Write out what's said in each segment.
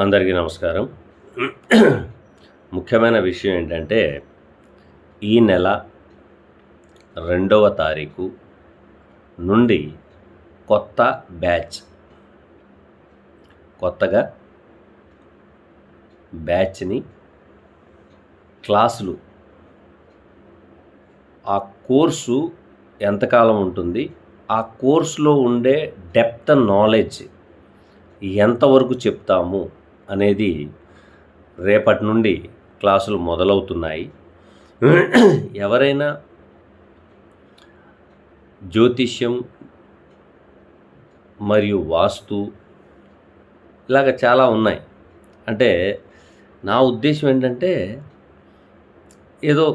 అందరికీ నమస్కారం. ముఖ్యమైన విషయం ఏంటంటే, ఈ నెల 2వ తారీఖు నుండి కొత్త బ్యాచ్ కొత్తగా బ్యాచ్‌ని క్లాసులు ఆ కోర్సు ఎంతకాలం ఉంటుంది? ఆ కోర్సులో ఉండే డెప్త్ నాలెడ్జ్ ఎంతవరకు చెప్తాము అనేది రేపటి నుండి క్లాసులు మొదలవుతున్నాయి. ఎవరైనా జ్యోతిష్యం మరియు వాస్తు ఇలాగ చాలా ఉన్నాయి. అంటే నా ఉద్దేశం ఏంటంటే, ఏదో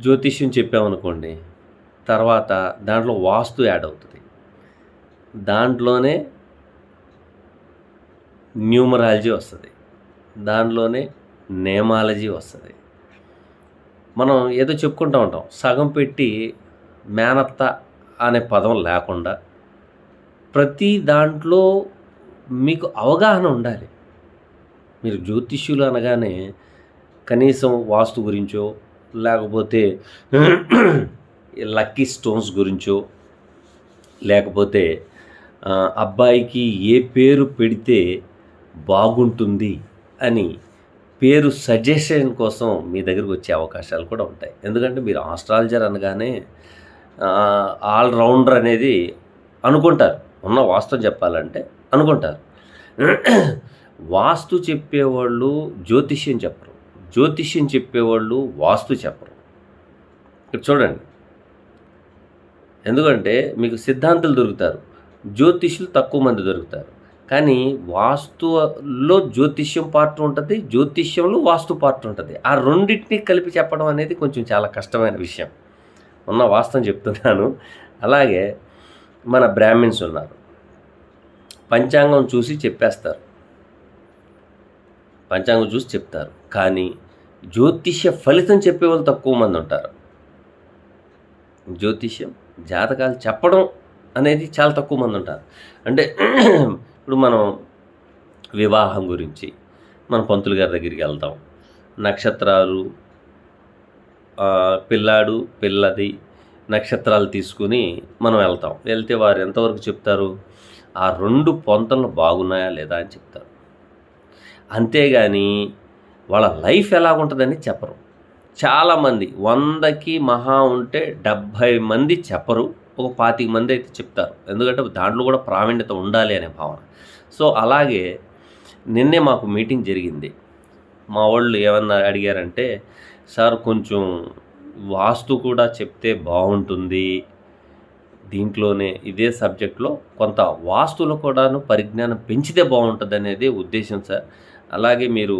జ్యోతిష్యం చెప్పామనుకోండి, తర్వాత దాంట్లో వాస్తు యాడ్ అవుతుంది. దాంట్లోనే న్యూమరాలజీ వస్తుంది, దాంట్లోనే నేమాలజీ వస్తుంది. మనం ఏదో చెప్పుకుంటూ ఉంటాం, సగం పెట్టి మేనత్త అనే పదం లేకుండా ప్రతి దాంట్లో మీకు అవగాహన ఉండాలి. మీరు జ్యోతిష్యులు అనగానే కనీసం వాస్తు గురించో, లేకపోతే లక్కీ స్టోన్స్ గురించో, లేకపోతే అబ్బాయికి ఏ పేరు పెడితే బాగుంటుంది అని పేరు సజెషన్ కోసం మీ దగ్గరికి వచ్చే అవకాశాలు కూడా ఉంటాయి. ఎందుకంటే మీరు ఆస్ట్రాలజర్ అనగానే ఆల్రౌండర్ అనేది అనుకుంటారు. ఉన్న వాస్తవం చెప్పాలంటే అనుకుంటారు. వాస్తు చెప్పేవాళ్ళు జ్యోతిష్యం చెప్పరు, జ్యోతిష్యం చెప్పేవాళ్ళు వాస్తు చెప్పరు. ఇక్కడ చూడండి, ఎందుకంటే మీకు సిద్ధాంతులు దొరుకుతారు, జ్యోతిష్యులు తక్కువ మంది దొరుకుతారు. కానీ వాస్తులో జ్యోతిష్యం పార్ట్ ఉంటుంది, జ్యోతిష్యంలో వాస్తు పార్ట్ ఉంటుంది. ఆ రెండింటినీ కలిపి చెప్పడం అనేది కొంచెం చాలా కష్టమైన విషయం. ఉన్న వాస్తవం చెప్తున్నాను. అలాగే మన బ్రాహ్మిన్స్ ఉన్నారు, పంచాంగం చూసి చెప్పేస్తారు, పంచాంగం చూసి చెప్తారు. కానీ జ్యోతిష్య ఫలితం చెప్పేవాళ్ళు తక్కువ మంది ఉంటారు. జ్యోతిష్యం జాతకాలు చెప్పడం అనేది చాలా తక్కువ మంది ఉంటారు. అంటే ఇప్పుడు మనం వివాహం గురించి మన పంతులు గారి దగ్గరికి వెళ్తాం, నక్షత్రాలు, పిల్లాడు పిల్లది నక్షత్రాలు తీసుకుని మనం వెళ్తే వారు ఎంతవరకు చెప్తారు? ఆ 2 పొంతలు బాగున్నాయా లేదా అని చెప్తారు. అంతేగాని వాళ్ళ లైఫ్ ఎలాగుంటుందని చెప్పరు. చాలామంది 100కి మహా ఉంటే 70 మంది చెప్పరు, ఒక 25 మంది అయితే చెప్తారు. ఎందుకంటే దాంట్లో కూడా ప్రావీణ్యత ఉండాలి అనే భావన. సో అలాగే నిన్నే మాకు మీటింగ్ జరిగింది. మా వాళ్ళు ఏమన్నా అడిగారంటే, సార్ కొంచెం వాస్తు కూడా చెప్తే బాగుంటుంది, దీంట్లోనే ఇదే సబ్జెక్ట్లో కొంత వాస్తులో కూడాను పరిజ్ఞానం పెంచితే బాగుంటుంది అనేది ఉద్దేశం సార్. అలాగే మీరు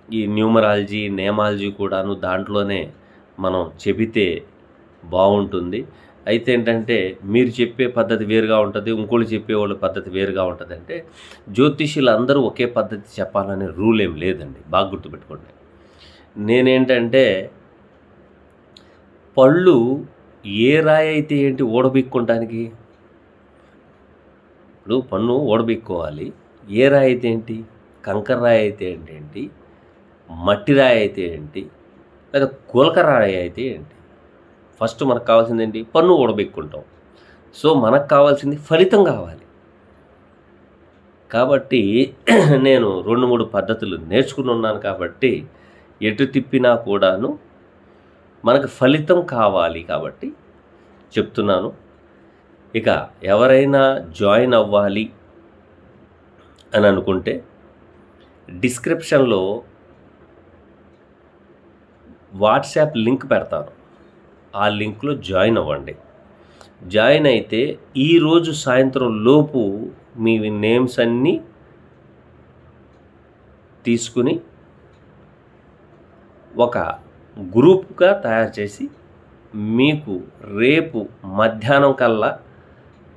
ఈ న్యూమరాలజీ నేమాలజీ కూడాను దాంట్లోనే మనం చెబితే బాగుంటుంది. అయితే ఏంటంటే, మీరు చెప్పే పద్ధతి వేరుగా ఉంటుంది, ఇంకోళ్ళు చెప్పేవాళ్ళ పద్ధతి వేరుగా ఉంటుంది. అంటే జ్యోతిష్యులు అందరూ ఒకే పద్ధతి చెప్పాలనే రూల్ ఏం లేదండి, బాగా గుర్తుపెట్టుకోండి. నేనేంటంటే, పళ్ళు ఏ రాయి అయితే ఏంటి ఊడబిక్కుంటానికి? ఇప్పుడు పన్ను ఊడబిక్కోవాలి, ఏ రాయి అయితే ఏంటి? కంకర రాయి అయితే ఏంటి, మట్టి రాయి అయితే ఏంటి, లేదా గులక రాయి అయితే ఏంటి? ఫస్ట్ మనకు కావాల్సింది ఏంటి? పన్ను ఊడబెక్కుంటాం. సో మనకు కావాల్సింది ఫలితం కావాలి. కాబట్టి నేను 2-3 పద్ధతులు నేర్చుకుని ఉన్నాను. కాబట్టి ఎటు తిప్పినా కూడాను మనకు ఫలితం కావాలి కాబట్టి చెప్తున్నాను. ఇక ఎవరైనా జాయిన్ అవ్వాలి అని అనుకుంటే డిస్క్రిప్షన్లో వాట్సాప్ లింక్ పెడతాను, ఆ లింక్లో జాయిన్ అవ్వండి. జాయిన్ అయితే ఈరోజు సాయంత్రం లోపు మీ నేమ్స్ అన్నీ తీసుకుని ఒక గ్రూప్గా తయారు చేసి మీకు రేపు మధ్యాహ్నం కల్లా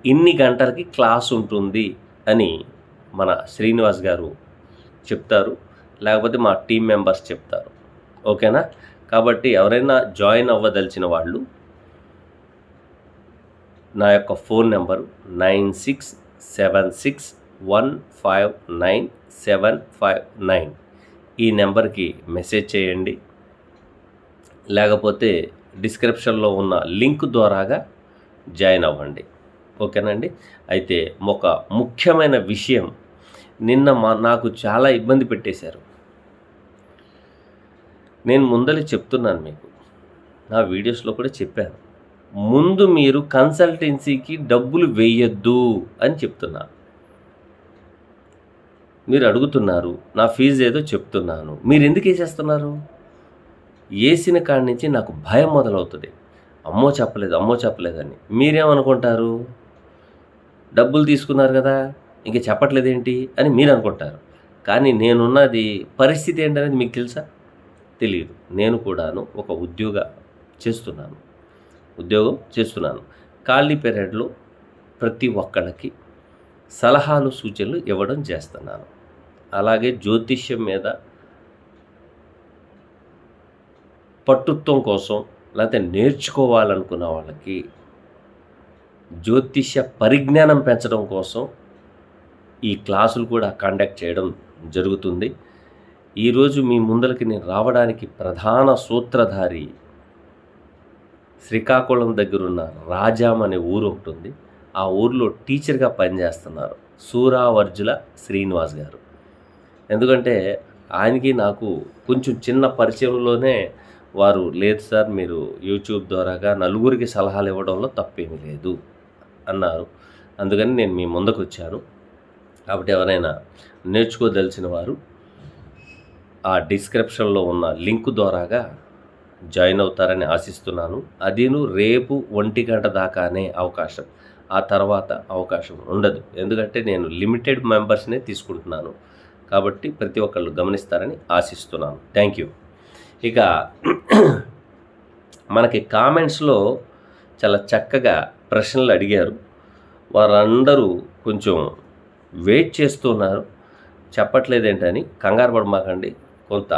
ఇన్ని గంటలకి క్లాస్ ఉంటుంది అని మన శ్రీనివాస్ గారు చెప్తారు, లేకపోతే మా టీం మెంబర్స్ చెప్తారు. ఓకేనా? కాబట్టి ఎవరైనా జాయిన్ అవ్వదలిచిన వాళ్ళు నా యొక్క ఫోన్ నెంబరు 9676 159759 ఈ నెంబర్కి మెసేజ్ చేయండి, లేకపోతే డిస్క్రిప్షన్లో ఉన్న లింక్ ద్వారాగా జాయిన్ అవ్వండి. ఓకేనండి. అయితే ఒక ముఖ్యమైన విషయం నిన్న నాకు చాలా ఇబ్బంది పెట్టేశారు. నేను ముందలే చెప్తున్నాను మీకు, నా వీడియోస్లో కూడా చెప్పాను. ముందు మీరు కన్సల్టెన్సీకి డబ్బులు వేయొద్దు అని చెప్తున్నా. మీరు అడుగుతున్నారు, నా ఫీజు ఏదో చెప్తున్నాను, మీరు ఎందుకు వేసేస్తున్నారు? వేసిన కాడి నుంచి నాకు భయం మొదలవుతుంది. అమ్మో చెప్పలేదని. మీరేమనుకుంటారు? డబ్బులు తీసుకున్నారు కదా, ఇంక చెప్పట్లేదేంటి అని మీరు అనుకుంటారు. కానీ నేనున్నది పరిస్థితి ఏంటనేది మీకు తెలుసా? తెలియదు. నేను కూడాను ఒక ఉద్యోగం చేస్తున్నాను. ఖాళీ పీరియడ్లో ప్రతి ఒక్కళ్ళకి సలహాలు సూచనలు ఇవ్వడం చేస్తున్నాను. అలాగే జ్యోతిష్యం మీద పట్టుత్వం కోసం, లేకపోతే నేర్చుకోవాలనుకున్న వాళ్ళకి జ్యోతిష్య పరిజ్ఞానం పెంచడం కోసం ఈ క్లాసులు కూడా కండక్ట్ చేయడం జరుగుతుంది. ఈరోజు మీ ముందరికి నేను రావడానికి ప్రధాన సూత్రధారి శ్రీకాకుళం దగ్గరున్న రాజాం అనే ఊరు ఒకటి ఉంది. ఆ ఊరిలో టీచర్గా పనిచేస్తున్నారు సూరావర్జుల శ్రీనివాస్ గారు. ఎందుకంటే ఆయనకి నాకు కొంచెం చిన్న పరిచయంలోనే వారు, లేదు సార్ మీరు యూట్యూబ్ ద్వారాగా నలుగురికి సలహాలు ఇవ్వడంలో తప్పేమీ లేదు అన్నారు. అందుకని నేను మీ ముందుకు వచ్చాను. కాబట్టి ఎవరైనా నేర్చుకోదలిచిన వారు ఆ డిస్క్రిప్షన్లో ఉన్న లింక్ ద్వారాగా జాయిన్ అవుతారని ఆశిస్తున్నాను. అదిను రేపు 1 గంట దాకానే అవకాశం, ఆ తర్వాత అవకాశం ఉండదు. ఎందుకంటే నేను లిమిటెడ్ మెంబర్స్నే తీసుకుంటున్నాను. కాబట్టి ప్రతి ఒక్కళ్ళు గమనిస్తారని ఆశిస్తున్నాను. Thank you. ఇక మనకి కామెంట్స్లో చాలా చక్కగా ప్రశ్నలు అడిగారు. వారందరూ కొంచెం వెయిట్ చేస్తున్నారు. చెప్పట్లేదేంటని కంగారు పడమాకండి. కొంత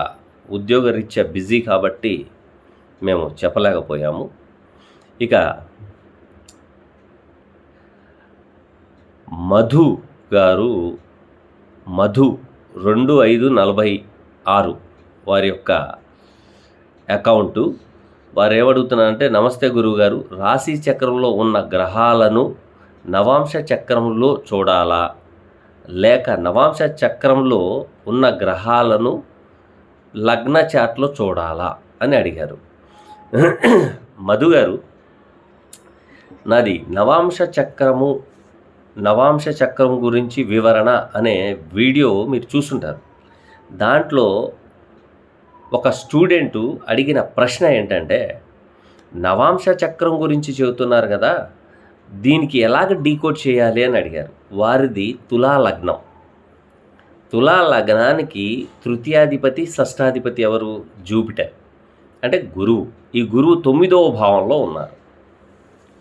ఉద్యోగరీత్యా బిజీ కాబట్టి మేము చెప్పలేకపోయాము. ఇక మధు గారు, మధు 2546 వారి యొక్క అకౌంటు. వారు ఏమడుగుతున్నారంటే, నమస్తే గురువుగారు, రాశి చక్రంలో ఉన్న గ్రహాలను నవాంశ చక్రంలో చూడాలా, లేక నవాంశ చక్రంలో ఉన్న గ్రహాలను లగ్న చార్ట్లో చూడాలా అని అడిగారు. మధు గారు, నాది నవాంశ చక్రం గురించి వివరణ అనే వీడియో మీరు చూసుంటారు. దాంట్లో ఒక స్టూడెంటు అడిగిన ప్రశ్న ఏంటంటే, నవాంశ చక్రం గురించి చెబుతున్నారు కదా, దీనికి ఎలాగ డీకోడ్ చేయాలి అని అడిగారు. వారిది తులా లగ్నం. తులా లగ్నానికి తృతీయాధిపతి, షష్టాధిపతి ఎవరు? జూపిటర్, అంటే గురువు. ఈ గురువు 9వ భావంలో ఉన్నారు.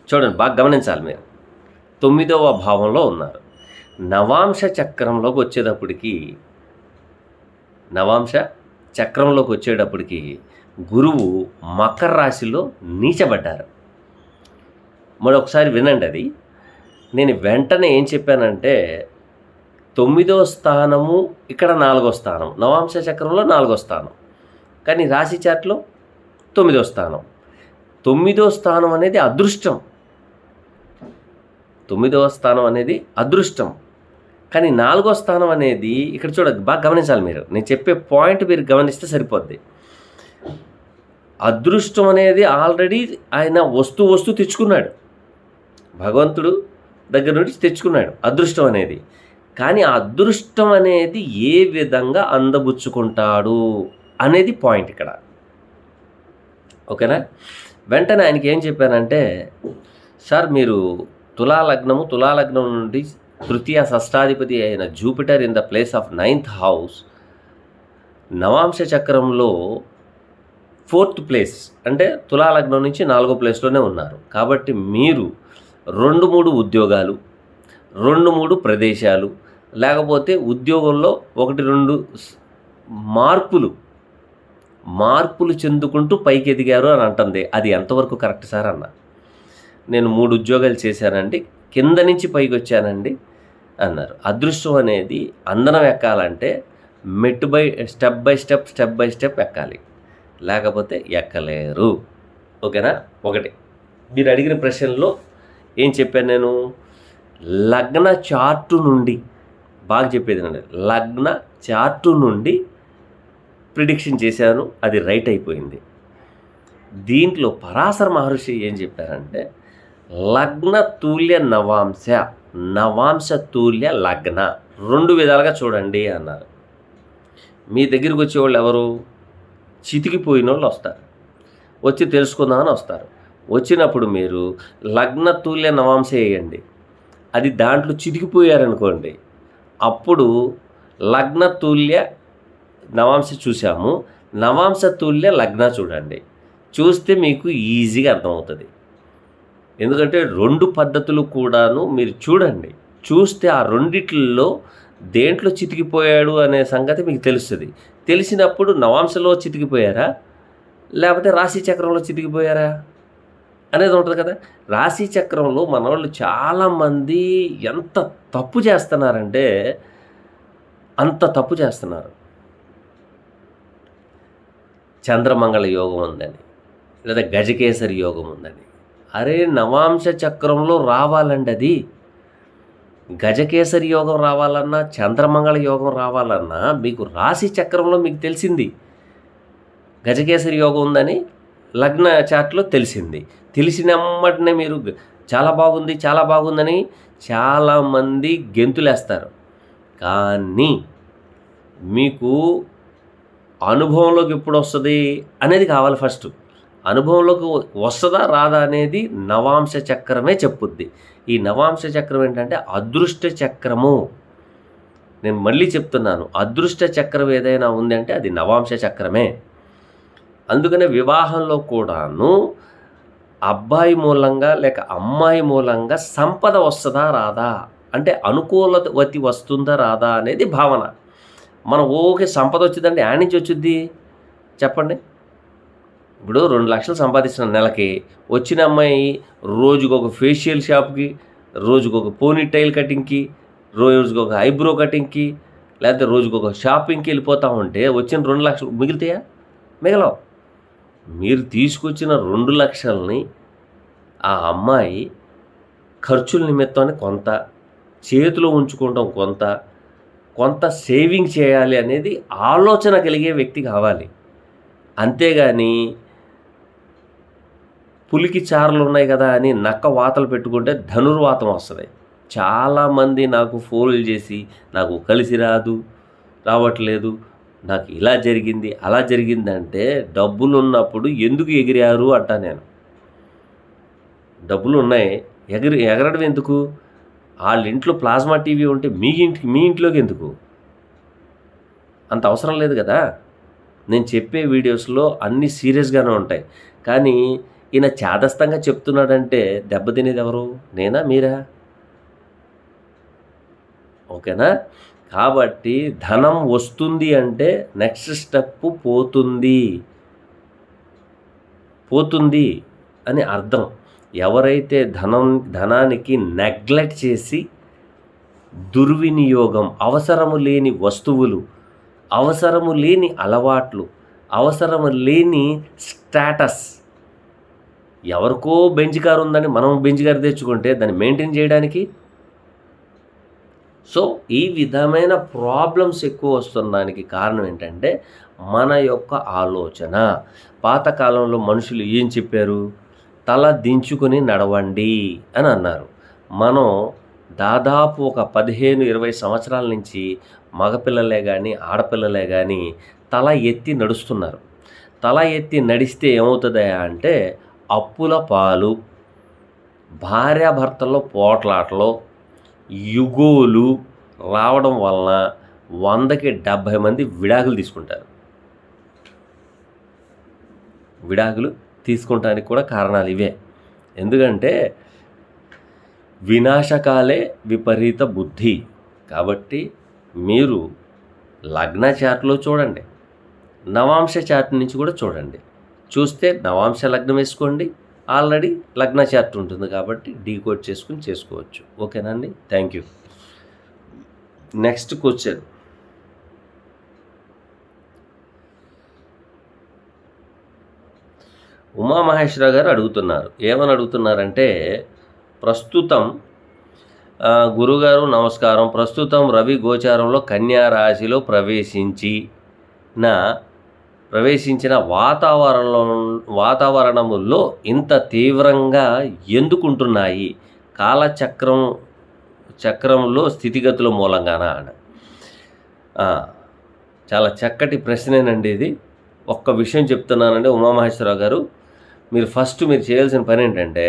చూడండి, బాగా గమనించాలి మీరు. 9వ భావంలో ఉన్నారు. నవాంశ చక్రంలోకి వచ్చేటప్పటికి గురువు మకర రాశిలో నీచబడ్డారు. మరొకసారి వినండి. అది నేను వెంటనే ఏం చెప్పానంటే, 9వ స్థానము ఇక్కడ 4వ స్థానం, నవాంశ చక్రంలో 4వ స్థానం, కానీ రాశి చార్ట్లో 9వ స్థానం. 9వ స్థానం అనేది అదృష్టం. 9వ స్థానం అనేది అదృష్టం, కానీ 4వ స్థానం అనేది ఇక్కడ చూడండి, బాగా గమనించాలి మీరు. నేను చెప్పే పాయింట్ మీరు గమనిస్తే సరిపోద్ది. అదృష్టం అనేది ఆల్రెడీ ఆయన వస్తూ తెచ్చుకున్నాడు, భగవంతుడు దగ్గర నుంచి తెచ్చుకున్నాడు అదృష్టం అనేది. కానీ ఆ అదృష్టం అనేది ఏ విధంగా అందబుచ్చుకుంటాడు అనేది పాయింట్ ఇక్కడ. ఓకేనా? వెంటనే ఆయనకి ఏం చెప్పానంటే, సార్ మీరు తులా లగ్నం నుండి తృతీయ షష్టాధిపతి అయిన Jupiter in the place of 9th house, నవాంశ చక్రంలో 4th ప్లేస్, అంటే తులా లగ్నం నుంచి 4వ ప్లేస్లోనే ఉన్నారు. కాబట్టి మీరు 2-3 ఉద్యోగాలు, 2-3 ప్రదేశాలు, లేకపోతే ఉద్యోగంలో 1-2 మార్పులు చెందుకుంటూ పైకి ఎదిగారు అని అంటుంది. అది ఎంతవరకు కరెక్ట్ సార్ అన్న. నేను 3 ఉద్యోగాలు చేశానండి, కింద నుంచి పైకి వచ్చానండి, అన్నారు. అదృష్టం అనేది అందరం ఎక్కాలంటే స్టెప్ బై స్టెప్ ఎక్కాలి. లేకపోతే ఎక్కలేరు. ఓకేనా? ఒకటి మీరు అడిగిన ప్రశ్నలో ఏం చెప్పాను నేను? లగ్న చార్టు నుండి బాగా చెప్పేది లగ్న చార్టు నుండి ప్రిడిక్షన్ చేశాను, అది రైట్ అయిపోయింది. దీంట్లో పరాశర మహర్షి ఏం చెప్పారంటే లగ్న తూల్య నవాంశ, నవాంశ తూల్య లగ్న 2 విధాలుగా చూడండి అన్నారు. మీ దగ్గరికి వచ్చేవాళ్ళు ఎవరు? చితికిపోయిన వాళ్ళు వస్తారు, వచ్చి తెలుసుకుందామని వస్తారు. వచ్చినప్పుడు మీరు లగ్న తూల్య నవాంశ వేయండి, అది దాంట్లో చితికిపోయారనుకోండి, అప్పుడు లగ్న తూల్య నవాంశ చూసాము, నవాంశ తూల్య లగ్న చూడండి. చూస్తే మీకు ఈజీగా అర్థమవుతుంది. ఎందుకంటే 2 పద్ధతులు కూడాను మీరు చూడండి. చూస్తే ఆ రెండిట్లో దేంట్లో చితికిపోయాడు అనే సంగతి మీకు తెలుస్తుంది. తెలిసినప్పుడు నవాంశలో చితికిపోయారా లేకపోతే రాశి చక్రంలో చితికిపోయారా అనేది ఉంటుంది కదా. రాశి చక్రంలో మన వాళ్ళు చాలామంది ఎంత తప్పు చేస్తున్నారంటే అంత తప్పు చేస్తున్నారు. చంద్రమంగళ యోగం ఉందని, లేదా గజకేసరి యోగం ఉందని. అరే నవాంశ చక్రంలో రావాలండి అది. గజకేసరి యోగం రావాలన్నా, చంద్రమంగళ యోగం రావాలన్నా మీకు రాశి చక్రంలో మీకు తెలిసింది గజకేసరి యోగం ఉందని, లగ్న చార్ట్లో తెలిసింది. తెలిసినమ్మటనే మీరు చాలా బాగుందని చాలామంది గెంతులేస్తారు. కానీ మీకు అనుభవంలోకి ఎప్పుడు వస్తుంది అనేది కావాలి. ఫస్ట్ అనుభవంలోకి వస్తుందా రాదా అనేది నవాంశ చక్రమే చెప్పుద్ది. ఈ నవాంశ చక్రం ఏంటంటే అదృష్ట చక్రము. నేను మళ్ళీ చెప్తున్నాను, అదృష్ట చక్రం ఏదైనా ఉంది అంటే అది నవాంశ చక్రమే. అందుకనే వివాహంలో కూడాను అబ్బాయి మూలంగా లేక అమ్మాయి మూలంగా సంపద వస్తుందా రాదా అంటే అనుకూలవతి వస్తుందా రాదా అనేది భావన. మనం ఓకే సంపద వచ్చిందంటే యాడ్ నుంచి వచ్చింది చెప్పండి. ఇప్పుడు 2 లక్షలు సంపాదిస్తున్న నెలకి, వచ్చిన అమ్మాయి రోజుకు ఒక ఫేషియల్ షాప్కి, రోజుకు ఒక పోనీ టైల్ కటింగ్కి, రోజుకు ఒక ఐబ్రో కటింగ్కి, లేకపోతే రోజుకు ఒక షాపింగ్కి వెళ్ళిపోతూ ఉంటే వచ్చిన 2 లక్షలు మిగులుతాయా? మిగలవు. మీరు తీసుకొచ్చిన 2 లక్షలని ఆ అమ్మాయి ఖర్చుల నిమిత్తాన్ని కొంత చేతిలో ఉంచుకోవడం, కొంత సేవింగ్ చేయాలి అనేది ఆలోచన కలిగే వ్యక్తి కావాలి. అంతేగాని పులికి చారలు ఉన్నాయి కదా అని నక్క వాతలు పెట్టుకుంటే ధనుర్వాతం వస్తుంది. చాలామంది నాకు ఫోన్లు చేసి నాకు కలిసి రావట్లేదు, నాకు ఇలా జరిగింది అలా జరిగిందంటే డబ్బులు ఉన్నప్పుడు ఎందుకు ఎగిరారు అంటా నేను. డబ్బులు ఉన్నాయి, ఎగరడం ఎందుకు? వాళ్ళ ఇంట్లో ప్లాస్మా టీవీ ఉంటే మీ ఇంట్లోకి ఎందుకు? అంత అవసరం లేదు కదా. నేను చెప్పే వీడియోస్లో అన్నీ సీరియస్గానే ఉంటాయి. కానీ ఈయన చాదస్తంగా చెప్తున్నాడంటే దెబ్బతినేది ఎవరు? నేనా మీరా? ఓకేనా? కాబట్టి ధనం వస్తుంది అంటే నెక్స్ట్ స్టెప్ పోతుంది అని అర్థం. ఎవరైతే ధనానికి నెగ్లెక్ట్ చేసి దుర్వినియోగం, అవసరము లేని వస్తువులు, అవసరము లేని అలవాట్లు, అవసరము లేని స్టేటస్, ఎవరికో బెంచ్ కారు ఉందని మనం బెంచ్ కారు తెచ్చుకుంటే దాన్ని మెయింటైన్ చేయడానికి. సో ఈ విధమైన ప్రాబ్లమ్స్ ఎక్కువ వస్తున్నదానికి కారణం ఏంటంటే మన యొక్క ఆలోచన. పాతకాలంలో మనుషులు ఏం చెప్పారు? తల దించుకొని నడవండి అని అన్నారు. మనం దాదాపు ఒక 15-20 సంవత్సరాల నుంచి మగపిల్లలే కానీ ఆడపిల్లలే కానీ తల ఎత్తి నడుస్తున్నారు. తల ఎత్తి నడిస్తే ఏమవుతుందా అంటే అప్పుల పాలు, భార్యాభర్తల్లో పోట్లాటలు, యుగోలు రావడం వలన 100కి 70 మంది విడాకులు తీసుకుంటారు. విడాకులు తీసుకుంటానికి కూడా కారణాలు ఇవే. ఎందుకంటే వినాశకాలే విపరీత బుద్ధి. కాబట్టి మీరు లగ్న చార్ట్లో చూడండి, నవాంశ చార్ట్ నుంచి కూడా చూడండి. చూస్తే నవాంశ లగ్నం వేసుకోండి, ఆల్రెడీ లగ్న చార్ట్ ఉంటుంది కాబట్టి డీకోడ్ చేసుకోవచ్చు. ఓకేనా అండి? Thank you. Next question, Umamaheswara Rao గారు అడుగుతున్నారు. ఏమని అడుగుతున్నారంటే, ప్రస్తుతం గురుగారు నమస్కారం, ప్రస్తుతం రవి గోచారంలో కన్యా రాశిలో ప్రవేశించిన వాతావరణములో ఇంత తీవ్రంగా ఎందుకుంటున్నాయి? చక్రంలో స్థితిగతుల మూలంగానా అని. చాలా చక్కటి ప్రశ్నేనండి ఇది. ఒక్క విషయం చెప్తున్నానండి ఉమామహేశ్వరరావు గారు, మీరు చేయాల్సిన పని ఏంటంటే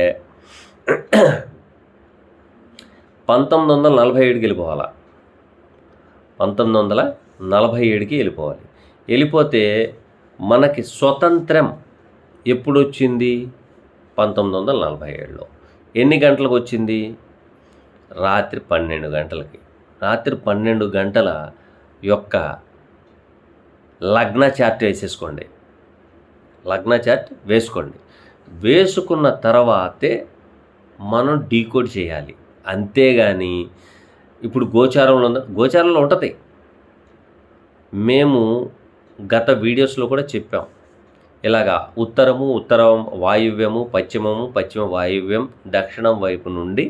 1947కి వెళ్ళిపోవాలా. 1947కి వెళ్ళిపోతే మనకి స్వతంత్రం ఎప్పుడు వచ్చింది? 1947లో. ఎన్ని గంటలకు వచ్చింది? రాత్రి 12 గంటలకి. రాత్రి 12 గంటల యొక్క లగ్న చార్ట్ వేసుకోండి. వేసుకున్న తర్వాతే మనం డీకోడ్ చేయాలి. అంతేగాని ఇప్పుడు గోచారంలో ఉంటుంది. మేము గత వీడియోస్లో కూడా చెప్పాం, ఇలాగా ఉత్తర వాయువ్యము, పశ్చిమ వాయువ్యం, దక్షిణం వైపు నుండి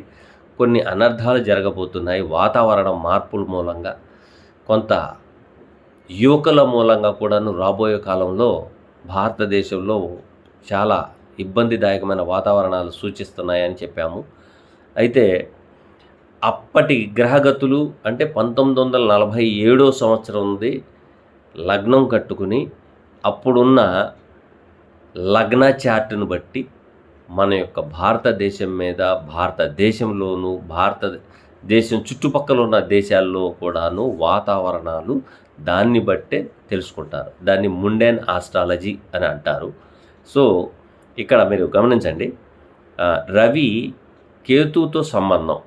కొన్ని అనర్థాలు జరగబోతున్నాయి. వాతావరణ మార్పుల మూలంగా, కొంత యువకుల మూలంగా కూడాను రాబోయే కాలంలో భారతదేశంలో చాలా ఇబ్బందిదాయకమైన వాతావరణాలు సూచిస్తున్నాయని చెప్పాము. అయితే అప్పటి గ్రహగతులు అంటే 1947 సంవత్సరంది లగ్నం కట్టుకుని అప్పుడున్న లగ్న చార్టును బట్టి మన యొక్క భారతదేశం మీద, భారతదేశంలోనూ భారతదేశం చుట్టుపక్కల ఉన్న దేశాల్లో కూడాను వాతావరణాలు దాన్ని బట్టే తెలుసుకుంటారు. దాన్ని ముండెన్ ఆస్ట్రాలజీ అని అంటారు. సో ఇక్కడ మీరు గమనించండి, రవి కేతుతో సంబంధం,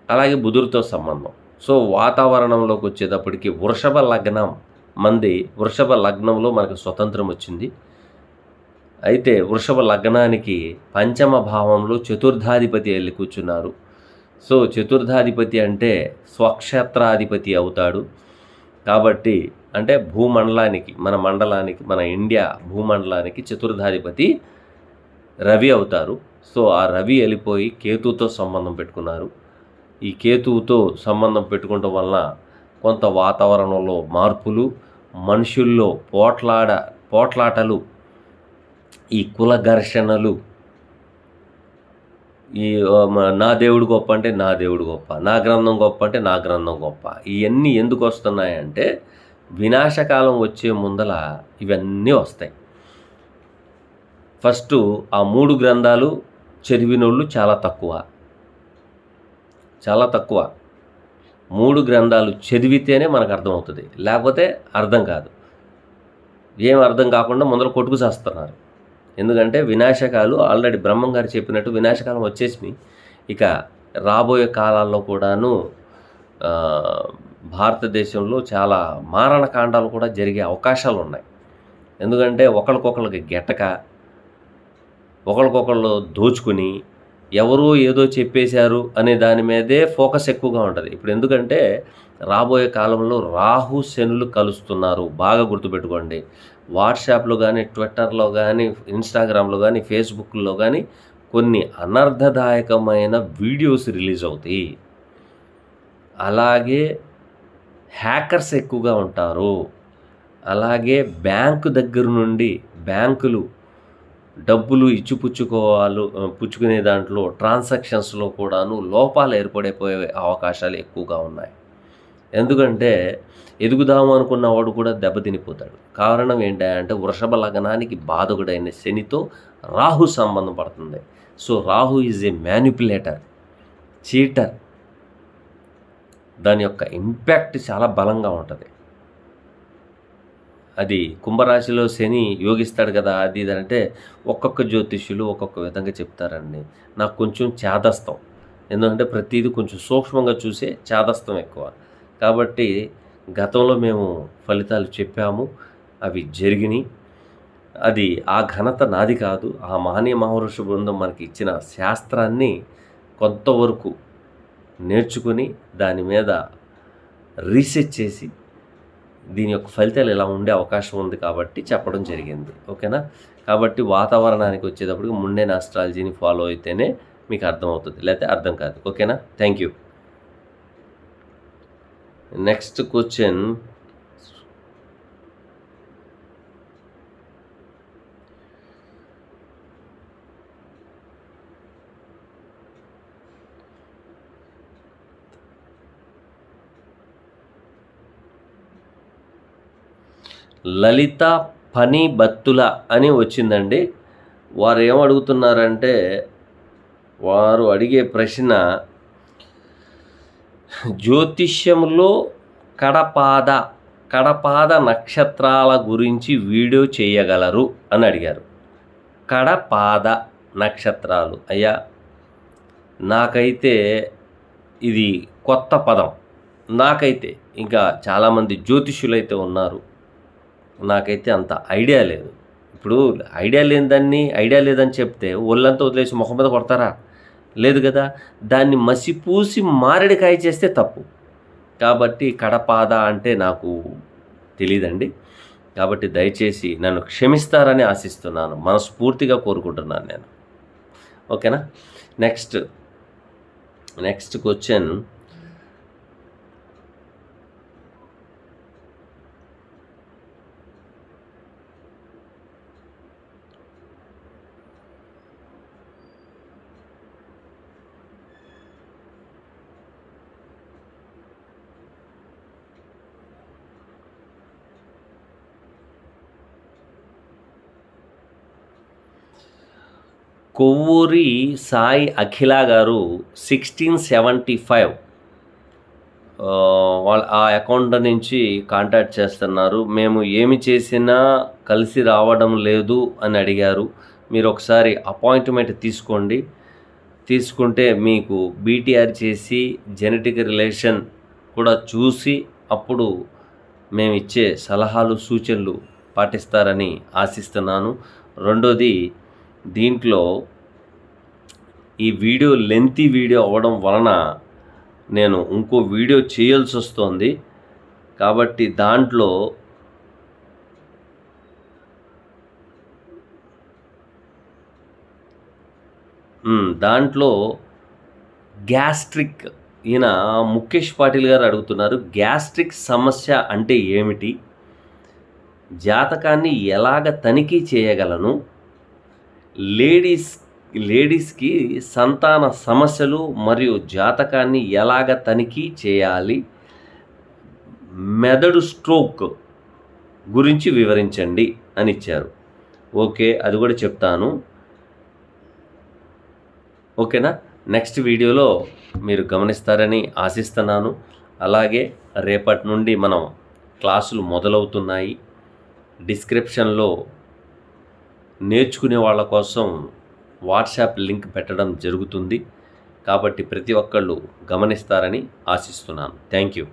అలాగే బుధుడితో సంబంధం. సో వాతావరణంలోకి వచ్చేటప్పటికి వృషభ లగ్నంలో మనకు స్వతంత్రం వచ్చింది. అయితే వృషభ లగ్నానికి పంచమ భావంలో చతుర్థాధిపతి వెళ్ళి కూర్చున్నారు. సో చతుర్థాధిపతి అంటే స్వక్షేత్రాధిపతి అవుతాడు. కాబట్టి అంటే మన ఇండియా భూమండలానికి చతుర్థాధిపతి రవి అవుతారు. సో ఆ రవి వెళ్ళిపోయి కేతువుతో సంబంధం పెట్టుకున్నారు. ఈ కేతువుతో సంబంధం పెట్టుకోవడం వలన కొంత వాతావరణంలో మార్పులు, మనుషుల్లో పోట్లాటలు, ఈ కుల ఘర్షణలు, ఈ నా దేవుడు గొప్ప అంటే నా దేవుడు గొప్ప, నా గ్రంథం గొప్ప అంటే నా గ్రంథం గొప్ప, ఇవన్నీ ఎందుకు వస్తున్నాయంటే వినాశకాలం వచ్చే ముందల ఇవన్నీ వస్తాయి. ఫస్ట్ ఆ 3 గ్రంథాలు చదివినోళ్ళు చాలా తక్కువ. 3 గ్రంథాలు చదివితేనే మనకు అర్థమవుతుంది, లేకపోతే అర్థం కాదు. ఏం అర్థం కాకుండా ముందర కొట్టుకు చేస్తున్నారు. ఎందుకంటే వినాశకాలు ఆల్రెడీ బ్రహ్మం గారు చెప్పినట్టు వినాశకాలం వచ్చేసి ఇక రాబోయే కాలాల్లో కూడాను భారతదేశంలో చాలా మారణకాండాలు కూడా జరిగే అవకాశాలు ఉన్నాయి. ఎందుకంటే ఒకరికొకరికి గెట్టక, ఒకరికొకళ్ళు దోచుకుని, ఎవరో ఏదో చెప్పేశారు అనే దాని మీదే ఫోకస్ ఎక్కువగా ఉంటుంది ఇప్పుడు. ఎందుకంటే రాబోయే కాలంలో రాహు శనులు కలుస్తున్నారు. బాగా గుర్తుపెట్టుకోండి. వాట్సాప్లో కానీ, ట్విట్టర్లో కానీ, ఇన్స్టాగ్రామ్లో కానీ, ఫేస్బుక్లో కానీ కొన్ని అనర్థదాయకమైన వీడియోస్ రిలీజ్ అవుతాయి. అలాగే హ్యాకర్స్ ఎక్కువగా ఉంటారు. అలాగే బ్యాంకు దగ్గర నుండి బ్యాంకులు డబ్బులు పుచ్చుకునే దాంట్లో ట్రాన్సాక్షన్స్లో కూడాను లోపాలు ఏర్పడిపోయే అవకాశాలు ఎక్కువగా ఉన్నాయి. ఎందుకంటే ఎదుగుదాము అనుకున్న వాడు కూడా దెబ్బతినిపోతాడు. కారణం ఏంటంటే వృషభ లగ్నానికి బాధకుడైన శనితో రాహు సంబంధం పడుతుంది. So Rahu is a manipulator, cheater. దాని యొక్క ఇంపాక్ట్ చాలా బలంగా ఉంటుంది. అది కుంభరాశిలో శని యోగిస్తాడు కదా, అది అంటే ఒక్కొక్క జ్యోతిష్యులు ఒక్కొక్క విధంగా చెప్తారండి. నాకు కొంచెం చాదస్తం, ఎందుకంటే ప్రతిదీ కొంచెం సూక్ష్మంగా చూసే చాదస్తం ఎక్కువ. కాబట్టి గతంలో మేము ఫలితాలు చెప్పాము, అవి జరిగినాయి. అది ఆ ఘనత నాది కాదు, ఆ మహనీయ మహర్షి బృందం మనకి ఇచ్చిన శాస్త్రాన్ని కొంతవరకు నేర్చుకుని దాని మీద రీసెర్చ్ చేసి దీని యొక్క ఫలితాలు ఇలా ఉండే అవకాశం ఉంది కాబట్టి చెప్పడం జరిగింది. ఓకేనా? కాబట్టి వాతావరణానికి వచ్చేటప్పటికి ముండేన్ ఆస్ట్రాలజీని ఫాలో అయితేనే మీకు అర్థమవుతుంది, లేకపోతే అర్థం కాదు. ఓకేనా? Thank you. నెక్స్ట్ క్వశ్చన్, లలిత పని బత్తుల అని వచ్చిందండి. వారు ఏమడుగుతున్నారంటే, వారు అడిగే ప్రశ్న, జ్యోతిష్యంలో కడపాద నక్షత్రాల గురించి వీడియో చేయగలరు అని అడిగారు. కడపాద నక్షత్రాలు అయ్యా, నాకైతే ఇది కొత్త పదం. నాకైతే ఇంకా చాలామంది జ్యోతిష్యులైతే ఉన్నారు, నాకైతే అంత ఐడియా లేదు. ఇప్పుడు ఐడియా లేదని చెప్తే ఒళ్ళంతా వదిలేసి ముఖం మీద కొడతారా? లేదు కదా. దాన్ని మసిపూసి మారేడుకాయ చేస్తే తప్పు. కాబట్టి కడపాద అంటే నాకు తెలియదండి. కాబట్టి దయచేసి నన్ను క్షమిస్తారని ఆశిస్తున్నాను, మనస్ఫూర్తిగా కోరుకుంటున్నాను నేను. ఓకేనా? నెక్స్ట్ క్వశ్చన్, కొవ్వూరి సాయి అఖిల గారు 1675 వాళ్ళ ఆ అకౌంట్ నుంచి కాంటాక్ట్ చేస్తున్నారు. మేము ఏమి చేసినా కలిసి రావడం లేదు అని అడిగారు. మీరు ఒకసారి అపాయింట్మెంట్ తీసుకుంటే మీకు బీటీఆర్ చేసి జెనెటిక్ రిలేషన్ కూడా చూసి అప్పుడు మేము ఇచ్చే సలహాలు సూచనలు పాటిస్తారని ఆశిస్తున్నాను. రెండోది, దీంట్లో ఈ వీడియో లెంతీ వీడియో అవ్వడం వలన నేను ఇంకో వీడియో చేయాల్సి వస్తుంది. కాబట్టి దాంట్లో గ్యాస్ట్రిక్, ఈయన ముఖేష్ పాటిల్ గారు అడుగుతున్నారు, గ్యాస్ట్రిక్ సమస్య అంటే ఏమిటి, జాతకాన్ని ఎలాగ తనిఖీ చేయగలను, లేడీస్కి సంతాన సమస్యలు మరియు జాతకాన్ని ఎలాగ తనిఖీ చేయాలి, మెదడు స్ట్రోక్ గురించి వివరించండి అని ఇచ్చారు. ఓకే, అది కూడా చెప్తాను. ఓకేనా? నెక్స్ట్ వీడియోలో మీరు గమనిస్తారని ఆశిస్తున్నాను. అలాగే రేపటి నుండి మనం క్లాసులు మొదలవుతున్నాయి. డిస్క్రిప్షన్లో నేర్చుకునే వాళ్ళ కోసం వాట్సాప్ లింక్ పెట్టడం జరుగుతుంది. కాబట్టి ప్రతి ఒక్కళ్ళు గమనిస్తారని ఆశిస్తున్నాను. Thank you.